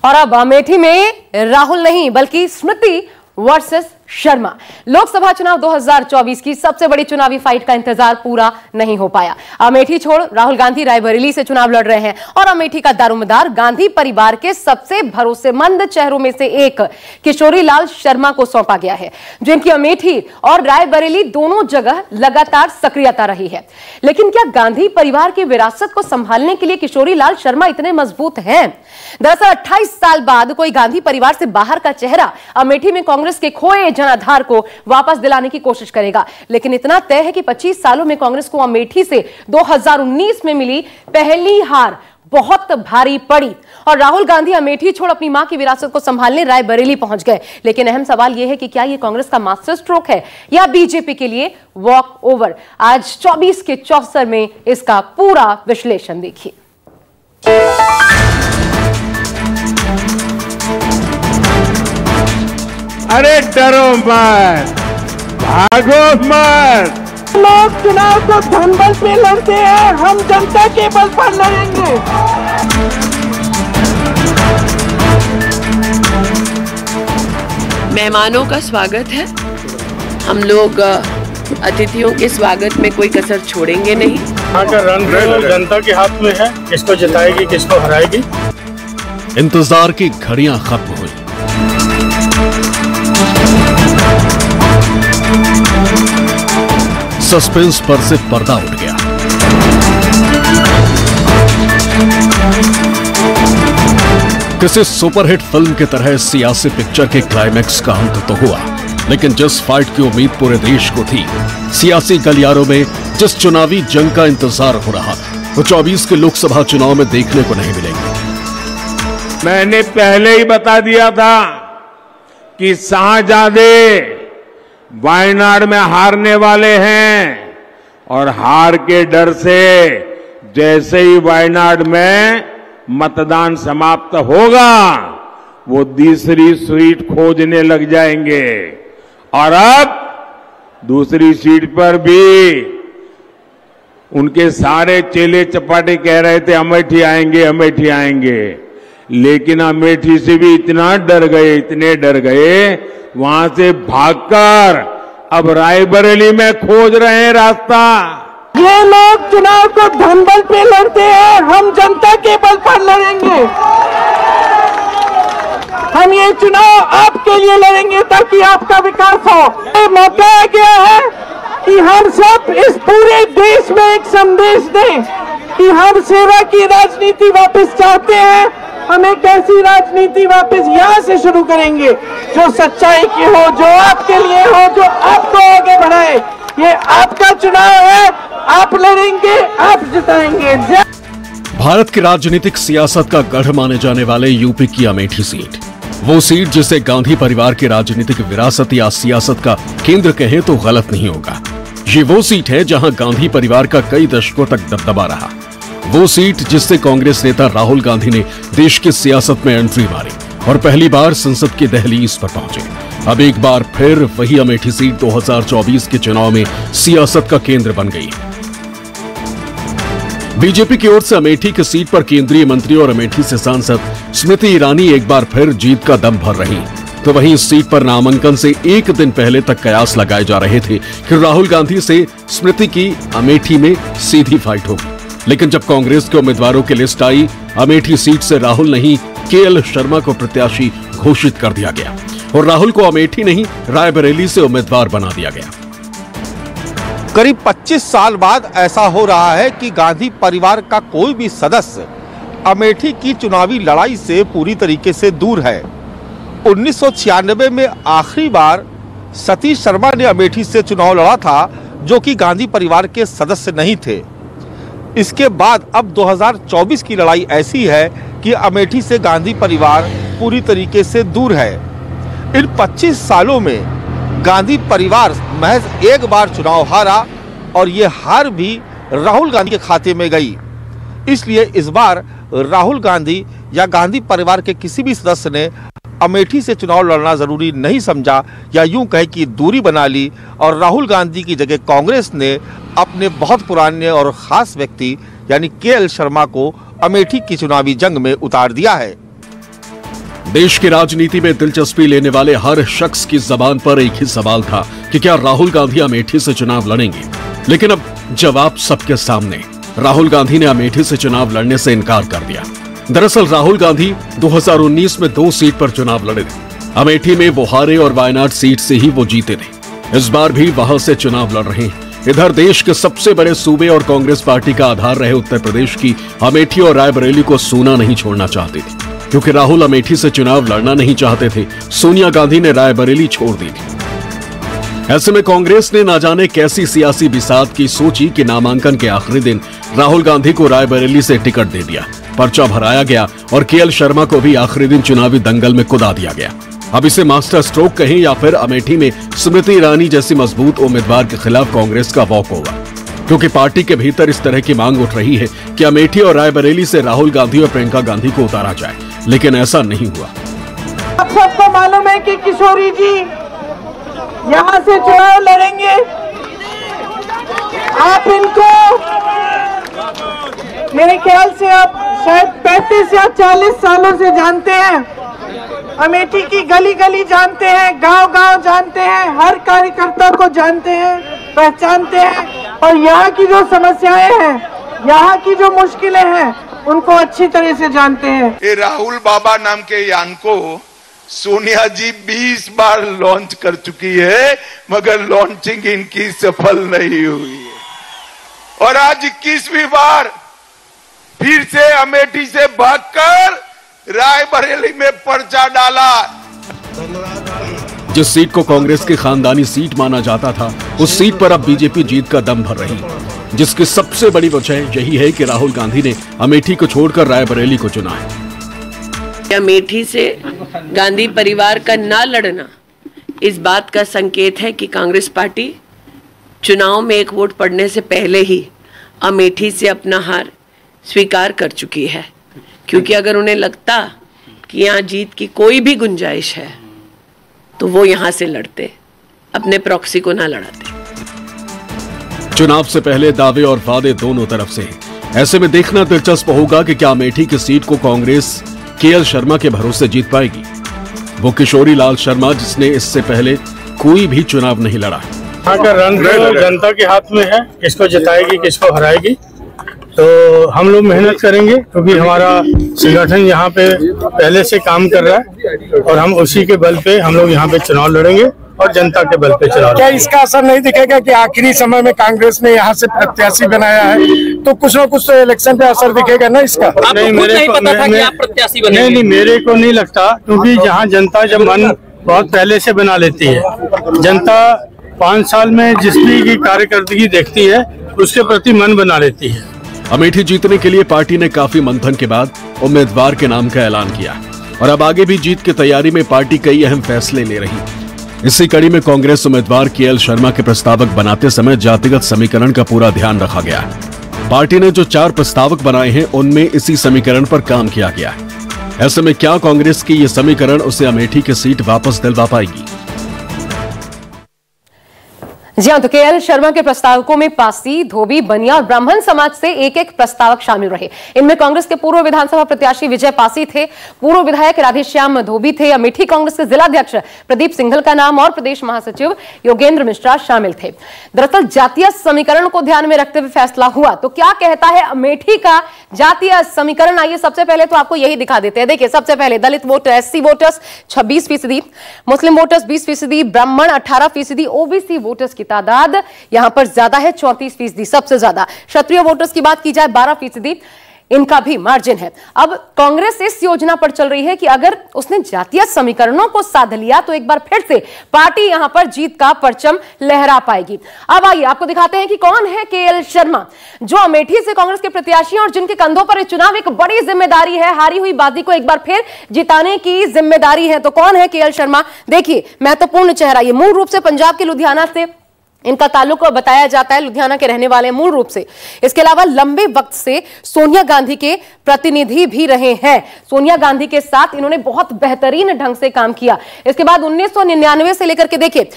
और अब अमेठी में राहुल नहीं बल्कि स्मृति वर्सेस शर्मा। लोकसभा चुनाव 2024 की सबसे बड़ी चुनावी फाइट का इंतजार पूरा नहीं हो पाया। अमेठी छोड़ राहुल गांधी रायबरेली से चुनाव लड़ रहे हैं और अमेठी का दारोमदार गांधी परिवार के सबसे भरोसेमंद चेहरों में से एक किशोरी लाल शर्मा को सौंपा गया है, जिनकी अमेठी और रायबरेली दोनों जगह लगातार सक्रियता रही है। लेकिन क्या गांधी परिवार की विरासत को संभालने के लिए किशोरी लाल शर्मा इतने मजबूत हैं? दरअसल 28 साल बाद कोई गांधी परिवार से बाहर का चेहरा अमेठी में कांग्रेस के खोए जनाधार को वापस दिलाने की कोशिश करेगा। लेकिन इतना तय है कि 25 सालों में कांग्रेस को अमेठी से 2019 में मिली पहली हार बहुत भारी पड़ी और राहुल गांधी अमेठी छोड़ अपनी मां की विरासत को संभालने रायबरेली पहुंच गए। लेकिन अहम सवाल यह है कि क्या यह कांग्रेस का मास्टर स्ट्रोक है या बीजेपी के लिए वॉक ओवर? आज 24 के चौसर में इसका पूरा विश्लेषण देखिए। अरे डरो मत, भागो मत। लोग चुनाव को धनबल पे लड़ते हैं, हम जनता के बल पर लड़ेंगे। मेहमानों का स्वागत है। हम लोग अतिथियों के स्वागत में कोई कसर छोड़ेंगे नहीं। यहाँ का रंग जनता के हाथ में है, किसको जिताएगी किसको हराएगी। इंतजार की घड़ियां खत्म हुई। सस्पेंस पर से पर्दा उठ गया। किसी सुपरहिट फिल्म की तरह सियासी पिक्चर के क्लाइमैक्स का अंत तो हुआ, लेकिन जिस फाइट की उम्मीद पूरे देश को थी, सियासी गलियारों में जिस चुनावी जंग का इंतजार हो रहा था, वो 24 के लोकसभा चुनाव में देखने को नहीं मिलेंगे। मैंने पहले ही बता दिया था कि शाहजादे वायनाड में हारने वाले हैं और हार के डर से जैसे ही वायनाड में मतदान समाप्त होगा वो दूसरी सीट खोजने लग जाएंगे। और अब दूसरी सीट पर भी उनके सारे चेले चपाटे कह रहे थे अमेठी आएंगे अमेठी आएंगे, लेकिन अमेठी से भी इतना डर गए, इतने डर गए, वहां से भागकर अब रायबरेली में खोज रहे हैं रास्ता। ये लोग चुनाव को धनबल पे लड़ते हैं, हम जनता के बल पर लड़ेंगे। हम ये चुनाव आपके लिए लड़ेंगे ताकि आपका विकास हो। ये मौका आ गया है कि हम सब इस पूरे देश में एक संदेश दें कि हम सेवा की राजनीति वापस चाहते हैं। हम एक ऐसी राजनीति वापस यहाँ से शुरू करेंगे जो सच्चाई की हो, जो आपके लिए हो, जो आपको आगे बढ़ाए। ये आपका चुनाव है, आप लड़ेंगे, आप जिताएंगे। भारत की राजनीतिक सियासत का गढ़ माने जाने वाले यूपी की अमेठी सीट, वो सीट जिसे गांधी परिवार की राजनीतिक विरासत या सियासत का केंद्र कहे तो गलत नहीं होगा। ये वो सीट है जहां गांधी परिवार का कई दशकों तक दबदबा रहा। वो सीट जिससे कांग्रेस नेता राहुल गांधी ने देश की सियासत में एंट्री मारी और पहली बार संसद की दहलीज पर पहुंचे। अब एक बार फिर वही अमेठी सीट 2024 के चुनाव में सियासत का केंद्र बन गई। बीजेपी की ओर से अमेठी की सीट पर केंद्रीय मंत्री और अमेठी से सांसद स्मृति ईरानी एक बार फिर जीत का दम भर रही, तो वहीं इस सीट पर नामांकन से एक दिन पहले तक कयास लगाए जा रहे थे कि राहुल गांधी से स्मृति की अमेठी में सीधी फाइट होगी। लेकिन जब कांग्रेस के उम्मीदवारों की लिस्ट आई, अमेठी सीट से राहुल नहीं केएल शर्मा को प्रत्याशी घोषित कर दिया गया और राहुल को अमेठी नहीं रायबरेली से उम्मीदवार बना दिया गया। करीब 25 साल बाद ऐसा हो रहा है कि गांधी परिवार का कोई भी सदस्य अमेठी की चुनावी लड़ाई से पूरी तरीके से दूर है। 1996 में आखिरी बार सतीश शर्मा ने अमेठी से चुनाव लड़ा था, जो कि गांधी परिवार के सदस्य नहीं थे। इसके बाद अब 2024 की लड़ाई ऐसी है कि अमेठी से गांधी परिवार पूरी तरीके से दूर है। इन 25 सालों में गांधी परिवार महज एक बार चुनाव हारा और ये हार भी राहुल गांधी के खाते में गई। इसलिए इस बार राहुल गांधी या गांधी परिवार के किसी भी सदस्य ने अमेठी से चुनाव लड़ना जरूरी नहीं समझा या यूं कहे कि दूरी बना ली और राहुल गांधी की जगह कांग्रेस ने अपने बहुत पुराने और खास व्यक्ति यानी केएल शर्मा को अमेठी की चुनावी जंग में उतार दिया है। देश की राजनीति में दिलचस्पी लेने वाले हर शख्स की जबान पर एक ही सवाल था कि क्या राहुल गांधी अमेठी से चुनाव लड़ेंगे। लेकिन अब जवाब सबके सामने। राहुल गांधी ने अमेठी से चुनाव लड़ने से इनकार कर दिया। दरअसल राहुल गांधी 2019 में 2 सीट पर चुनाव लड़े थे। अमेठी में वो हारे और वायनाड सीट से ही वो जीते थे। इस बार भी वहां से चुनाव लड़ रहे हैं। इधर देश के सबसे बड़े सूबे और कांग्रेस पार्टी का आधार रहे उत्तर प्रदेश की अमेठी और रायबरेली को सूना नहीं छोड़ना चाहती थी, क्योंकि राहुल अमेठी से चुनाव लड़ना नहीं चाहते थे। सोनिया गांधी ने रायबरेली छोड़ दी थी। ऐसे में कांग्रेस ने ना जाने कैसी सियासी बिसात की सोची कि नामांकन के आखिरी दिन राहुल गांधी को रायबरेली से टिकट दे दिया, पर्चा भराया गया और केएल शर्मा को भी आखिरी दिन चुनावी दंगल में कुदा दिया गया। अब इसे मास्टर स्ट्रोक कहें या फिर अमेठी में स्मृति ईरानी जैसी मजबूत उम्मीदवार के खिलाफ कांग्रेस का वॉक होगा, क्योंकि पार्टी के भीतर इस तरह की मांग उठ रही है कि अमेठी और रायबरेली से राहुल गांधी और प्रियंका गांधी को उतारा जाए, लेकिन ऐसा नहीं हुआ। आप सबको मालूम है कि किशोरी जी यहाँ से चुनाव लड़ेंगे। आप इनको मेरे ख्याल से आप शायद 35 या 40 सालों से जानते हैं। अमेठी की गली गली जानते हैं, गांव गांव जानते हैं, हर कार्यकर्ता को जानते हैं, पहचानते हैं और यहाँ की जो समस्याएं हैं, यहाँ की जो मुश्किलें हैं, उनको अच्छी तरह से जानते हैं। ये राहुल बाबा नाम के यान को सोनिया जी 20 बार लॉन्च कर चुकी है, मगर लॉन्चिंग इनकी सफल नहीं हुई है। और आज 21वीं बार फिर से अमेठी से भागकर रायबरेली में पर्चा डाला। जिस सीट को कांग्रेस की खानदानी सीट माना जाता था, उस सीट पर अब बीजेपी जीत का दम भर रही, जिसकी सबसे बड़ी वजह यही है कि राहुल गांधी ने अमेठी को छोड़कर रायबरेली को चुना है। अमेठी से गांधी परिवार का ना लड़ना इस बात का संकेत है कि कांग्रेस पार्टी चुनाव में एक वोट पड़ने से पहले ही अमेठी से अपना हार स्वीकार कर चुकी है, क्योंकि अगर उन्हें लगता कि यहाँ जीत की कोई भी गुंजाइश है तो वो यहाँ से लड़ते, अपने प्रॉक्सी को ना लड़ाते। चुनाव से पहले दावे और वादे दोनों तरफ से हैं। ऐसे में देखना दिलचस्प होगा कि क्या अमेठी की सीट को कांग्रेस केएल शर्मा के भरोसे जीत पाएगी, वो किशोरी लाल शर्मा जिसने इससे पहले कोई भी चुनाव नहीं लड़ा। यहाँ का रंग जनता के हाथ में है, किसको जिताएगी किसको हराएगी। तो हम लोग मेहनत करेंगे, क्योंकि हमारा संगठन यहाँ पे पहले से काम कर रहा है और हम उसी के बल पे हम लोग यहाँ पे चुनाव लड़ेंगे और जनता के बल पे चुनाव। क्या इसका असर नहीं दिखेगा कि आखिरी समय में कांग्रेस ने यहाँ से प्रत्याशी बनाया है, तो कुछ ना कुछ तो इलेक्शन पे असर दिखेगा ना इसका? नहीं, मेरे को नहीं लगता, क्योंकि जहाँ जनता जब मन बहुत पहले से बना लेती है, जनता 5 साल में जिसकी की कार्यकर्दगी देखती है उसके प्रति मन बना लेती है। अमेठी जीतने के लिए पार्टी ने काफी मंथन के बाद उम्मीदवार के नाम का ऐलान किया और अब आगे भी जीत की तैयारी में पार्टी कई अहम फैसले ले रही। इसी कड़ी में कांग्रेस उम्मीदवार केएल शर्मा के प्रस्तावक बनाते समय जातिगत समीकरण का पूरा ध्यान रखा गया। पार्टी ने जो 4 प्रस्तावक बनाए हैं उनमें इसी समीकरण पर काम किया गया। ऐसे में क्या कांग्रेस की ये समीकरण उसे अमेठी की सीट वापस दिलवा पाएगी? जी हां, तो केएल शर्मा के प्रस्तावकों में पासी, धोबी, बनिया और ब्राह्मण समाज से एक प्रस्तावक शामिल रहे। इनमें कांग्रेस के पूर्व विधानसभा प्रत्याशी विजय पासी थे, पूर्व विधायक राधेश्याम धोबी थे, अमेठी कांग्रेस के जिलाध्यक्ष प्रदीप सिंघल का नाम और प्रदेश महासचिव योगेंद्र मिश्रा शामिल थे। दरअसल जातीय समीकरण को ध्यान में रखते हुए फैसला हुआ। तो क्या कहता है अमेठी का जातीय समीकरण, आइए सबसे पहले तो आपको यही दिखा देते हैं। देखिए, सबसे पहले दलित वोटर, एससी वोटर्स 26%, मुस्लिम वोटर्स 20%, ब्राह्मण 18%, ओबीसी वोटर्स तादाद यहां पर ज्यादा है 34%, सबसे ज्यादा। क्षत्रिय वोटर्स की बात की जाए 12%, इनका भी मार्जिन है। अब कांग्रेस इस योजना पर चल रही है कि अगर उसने जातीय समीकरणों को साध लिया तो एक बार फिर से पार्टी यहां पर जीत का परचम लहरा पाएगी। अब आइए आपको दिखाते हैं कि कौन है केएल शर्मा, जो अमेठी से कांग्रेस के प्रत्याशी और जिनके कंधों पर चुनाव एक बड़ी जिम्मेदारी है, हारी हुई बाजी को एक बार फिर जिताने की जिम्मेदारी है। तो कौन है केएल शर्मा? देखिए, महत्वपूर्ण चेहरा, ये मूल रूप से पंजाब के लुधियाना से इनका ताल्लुक बताया जाता है, लुधियाना के रहने वाले मूल रूप से। इसके अलावा लंबे वक्त से सोनिया गांधी के प्रतिनिधि भी रहे हैं। सोनिया गांधी के साथ इन्होंने बहुत बेहतरीन ढंग से काम किया। इसके बाद 1999 से लेकर के देखिए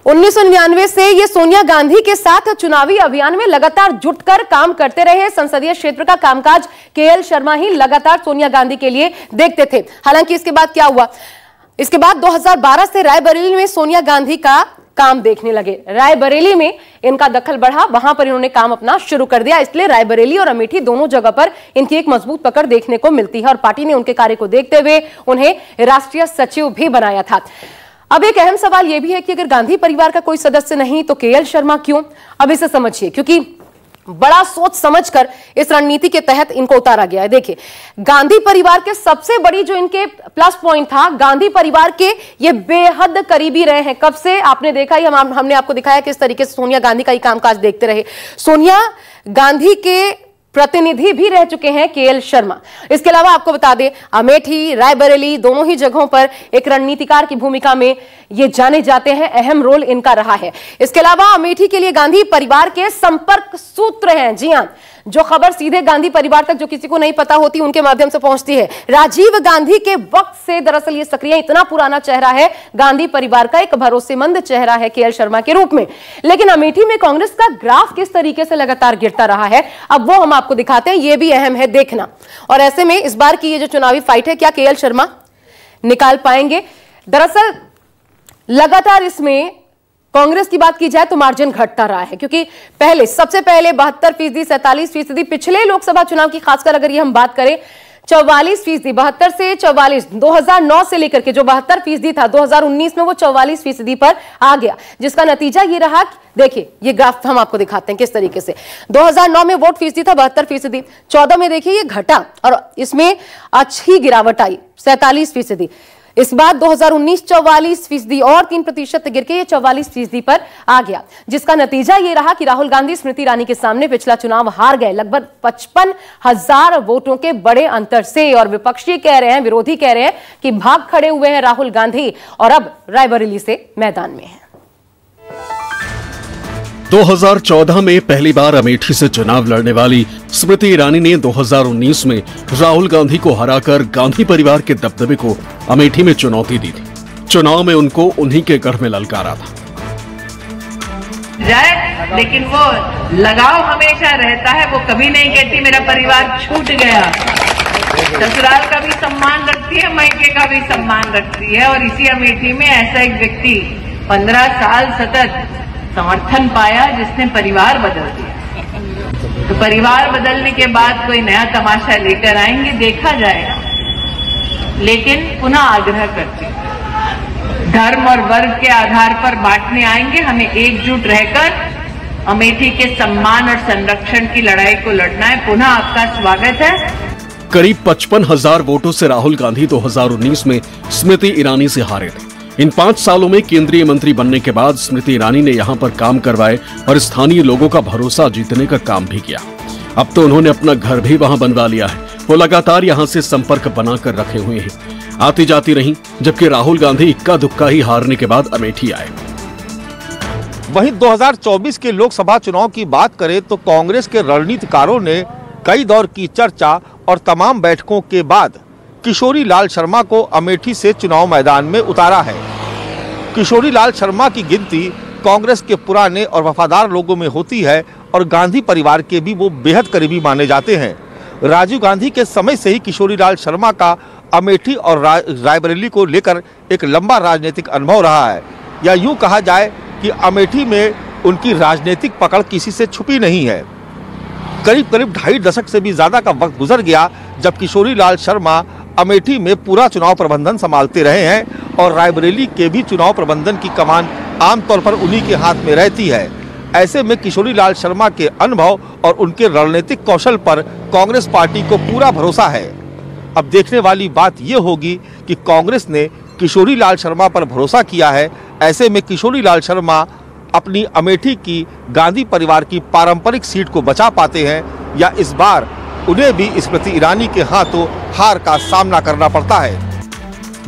1999 से ये सोनिया गांधी के साथ चुनावी अभियान में लगातार जुटकर काम करते रहे। संसदीय क्षेत्र का कामकाज केएल शर्मा ही लगातार सोनिया गांधी के लिए देखते थे। हालांकि इसके बाद क्या हुआ, इसके बाद 2012 से रायबरेली में सोनिया गांधी का काम देखने लगे। रायबरेली में इनका दखल बढ़ा, वहां पर इन्होंने काम अपना शुरू कर दिया। इसलिए रायबरेली और अमेठी दोनों जगह पर इनकी एक मजबूत पकड़ देखने को मिलती है और पार्टी ने उनके कार्य को देखते हुए उन्हें राष्ट्रीय सचिव भी बनाया था। अब एक अहम सवाल यह भी है कि अगर गांधी परिवार का कोई सदस्य नहीं तो केएल शर्मा क्यों? अब इसे समझिए, क्योंकि बड़ा सोच समझकर इस रणनीति के तहत इनको उतारा गया है। देखिए, गांधी परिवार के सबसे बड़ी जो इनके प्लस पॉइंट था, गांधी परिवार के ये बेहद करीबी रहे हैं। कब से आपने देखा ही, हमने आपको दिखाया किस तरीके से सोनिया गांधी का ही कामकाज देखते रहे। सोनिया गांधी के प्रतिनिधि भी रह चुके हैं केएल शर्मा। इसके अलावा आपको बता दें, अमेठी, रायबरेली दोनों ही जगहों पर एक रणनीतिकार की भूमिका में ये जाने जाते हैं, अहम रोल इनका रहा है। इसके अलावा अमेठी के लिए गांधी परिवार के संपर्क सूत्र हैं। जी हां, जो खबर सीधे गांधी परिवार तक जो किसी को नहीं पता होती उनके माध्यम से पहुंचती है। राजीव गांधी के वक्त से दरअसल ये सक्रिय, इतना पुराना चेहरा है गांधी परिवार का, एक भरोसेमंद चेहरा है केएल शर्मा के रूप में। लेकिन अमेठी में कांग्रेस का ग्राफ किस तरीके से लगातार गिरता रहा है, अब वो हम आपको दिखाते हैं। ये भी अहम है देखना। और ऐसे में इस बार की ये जो चुनावी फाइट है, क्या केएल शर्मा निकाल पाएंगे? दरअसल लगातार इसमें कांग्रेस की बात की जाए तो मार्जिन घटता रहा है, क्योंकि पहले सबसे पहले 72%, 47%, पिछले लोकसभा चुनाव की खासकर अगर ये हम बात करें 44%, 72 से 44, 2009 से लेकर के जो 72% था 2019 में वो 44% पर आ गया, जिसका नतीजा ये रहा। देखिए, ये ग्राफ हम आपको दिखाते हैं किस तरीके से 2009 में वोट फीसदी था 72%, 14 में देखिए ये घटा और इसमें अच्छी गिरावट आई 47%। इस बार 2019 44% और 3% गिर के ये 44% पर आ गया, जिसका नतीजा ये रहा कि राहुल गांधी स्मृति ईरानी के सामने पिछला चुनाव हार गए लगभग 55,000 वोटों के बड़े अंतर से। और विपक्षी कह रहे हैं, विरोधी कह रहे हैं कि भाग खड़े हुए हैं राहुल गांधी और अब रायबरेली से मैदान में हैं। 2014 में पहली बार अमेठी से चुनाव लड़ने वाली स्मृति ईरानी ने 2019 में राहुल गांधी को हराकर गांधी परिवार के दबदबे को अमेठी में चुनौती दी थी। चुनाव में उनको उन्हीं के गढ़ में ललकारा था। लेकिन वो लगाव हमेशा रहता है, वो कभी नहीं कहती मेरा परिवार छूट गया। ससुराल का भी सम्मान रखती है, मायके का भी सम्मान रखती है। और इसी अमेठी में ऐसा एक व्यक्ति 15 साल सतत समर्थन पाया जिसने परिवार बदल दिया। तो परिवार बदलने के बाद कोई नया तमाशा लेकर आएंगे, देखा जाएगा। लेकिन पुनः आग्रह करते हैं, धर्म और वर्ग के आधार पर बांटने आएंगे, हमें एकजुट रहकर अमेठी के सम्मान और संरक्षण की लड़ाई को लड़ना है। पुनः आपका स्वागत है। करीब 55,000 वोटों से राहुल गांधी 2019 में स्मृति ईरानी से हारे थे। इन 5 सालों में केंद्रीय मंत्री बनने के बाद स्मृति ईरानी ने यहां पर काम करवाए और स्थानीय लोगों का भरोसा जीतने का काम भी किया। अब तो उन्होंने अपना घर भी वहां बनवा लिया है। वो लगातार यहां से संपर्क बनाकर रखे हुए हैं, आती जाती रहीं, जबकि राहुल गांधी इक्का दुक्का ही हारने के बाद अमेठी आए। वहीं 2024 के लोकसभा चुनाव की बात करें तो कांग्रेस के रणनीतिकारों ने कई दौर की चर्चा और तमाम बैठकों के बाद किशोरी लाल शर्मा को अमेठी से चुनाव मैदान में उतारा है। किशोरी लाल शर्मा की गिनती कांग्रेस के पुराने और वफादार लोगों में होती है और गांधी परिवार के भी वो बेहद करीबी माने जाते हैं। राजीव गांधी के समय से ही किशोरी लाल शर्मा का अमेठी और रायबरेली को लेकर एक लंबा राजनीतिक अनुभव रहा है, या यूं कहा जाए कि अमेठी में उनकी राजनीतिक पकड़ किसी से छुपी नहीं है। करीब 2.5 दशक से भी ज्यादा का वक्त गुजर गया जब किशोरी लाल शर्मा अमेठी में पूरा चुनाव प्रबंधन संभालते रहे हैं और रायबरेली के भी चुनाव प्रबंधन की कमान आमतौर पर उन्हीं के हाथ में रहती है। ऐसे में किशोरी लाल शर्मा के अनुभव और उनके रणनीतिक कौशल पर कांग्रेस पार्टी को पूरा भरोसा है। अब देखने वाली बात यह होगी कि कांग्रेस ने किशोरी लाल शर्मा पर भरोसा किया है। ऐसे में किशोरी लाल शर्मा अपनी अमेठी की गांधी परिवार की पारंपरिक सीट को बचा पाते हैं या इस बार उन्हें भी स्मृति ईरानी के हाथों हार का सामना करना पड़ता है।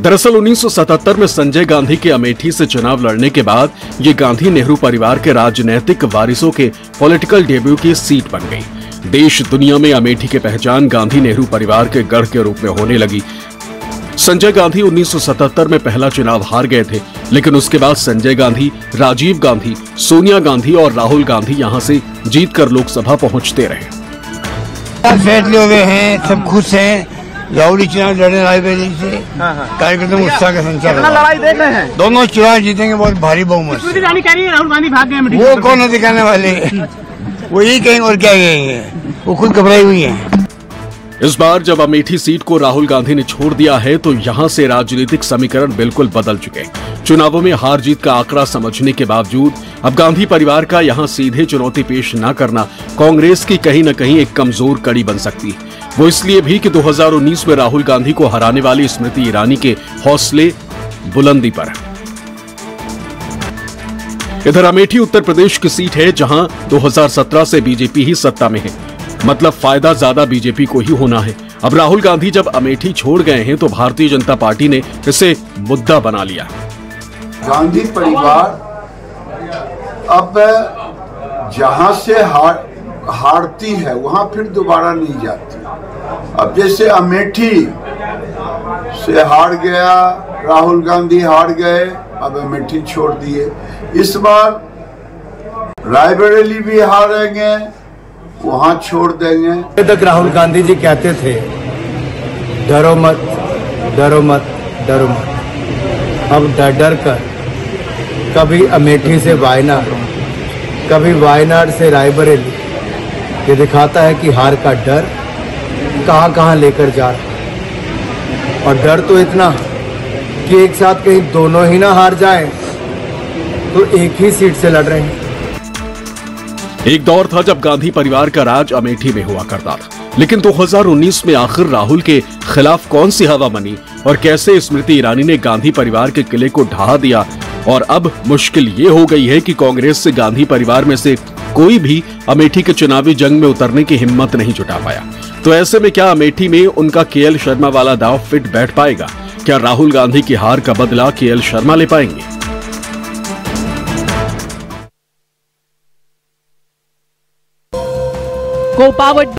दरअसल 1977 में संजय गांधी के अमेठी से चुनाव लड़ने के बाद ये गांधी नेहरू परिवार के राजनैतिक वारिसों के पॉलिटिकल डेब्यू की सीट बन गई। देश दुनिया में अमेठी की पहचान गांधी नेहरू परिवार के गढ़ के रूप में होने लगी। संजय गांधी 1977 में पहला चुनाव हार गए थे, लेकिन उसके बाद संजय गांधी, राजीव गांधी, सोनिया गांधी और राहुल गांधी यहां से जीतकर लोकसभा पहुंचते रहे। फैसले हुए हैं, सब खुश हैं। राहुल चुनाव लड़ने रायबरेली से कार्यकर्ता में उत्साह का संचार। लड़ाई देख रहे हैं, दोनों चुनाव जीतेंगे बहुत भारी बहुमत से। राहुल गांधी भाग गए, वो कौन है दिखाने वाले, वो यही कहेंगे और क्या कहेंगे, वो खुद घबराई हुई है। इस बार जब अमेठी सीट को राहुल गांधी ने छोड़ दिया है तो यहां से राजनीतिक समीकरण बिल्कुल बदल चुके। चुनावों में हार जीत का आंकड़ा समझने के बावजूद अब गांधी परिवार का यहां सीधे चुनौती पेश न करना कांग्रेस की कहीं न कहीं एक कमजोर कड़ी बन सकती है। वो इसलिए भी कि 2019 में राहुल गांधी को हराने वाली स्मृति ईरानी के हौसले बुलंदी पर। इधर अमेठी उत्तर प्रदेश की सीट है जहां 2017 से बीजेपी ही सत्ता में है, मतलब फायदा ज्यादा बीजेपी को ही होना है। अब राहुल गांधी जब अमेठी छोड़ गए हैं तो भारतीय जनता पार्टी ने इसे मुद्दा बना लिया। गांधी परिवार अब जहां से हारती है वहां फिर दोबारा नहीं जाती। अब जैसे अमेठी से हार गया, राहुल गांधी हार गए, अब अमेठी छोड़ दिए। इस बार रायबरेली भी हारेंगे, वहां छोड़ देंगे। पहले तक राहुल गांधी जी कहते थे डरो मत, डरो मत, डरो मत। अब डर डर कर कभी अमेठी से वायनाड, कभी वायनाड से रायबरेली, ये दिखाता है कि हार का डर कहां कहां लेकर जा रहा। और डर तो इतना कि एक साथ कहीं दोनों ही ना हार जाएं, तो एक ही सीट से लड़ रहे हैं। एक दौर था जब गांधी परिवार का राज अमेठी में हुआ करता था, लेकिन 2019 में आखिर राहुल के खिलाफ कौन सी हवा बनी और कैसे स्मृति ईरानी ने गांधी परिवार के किले को ढहा दिया। और अब मुश्किल ये हो गई है कि कांग्रेस से गांधी परिवार में से कोई भी अमेठी के चुनावी जंग में उतरने की हिम्मत नहीं जुटा पाया। तो ऐसे में क्या अमेठी में उनका केएल शर्मा वाला दांव फिट बैठ पाएगा? क्या राहुल गांधी की हार का बदला केएल शर्मा ले पाएंगे? Co-powered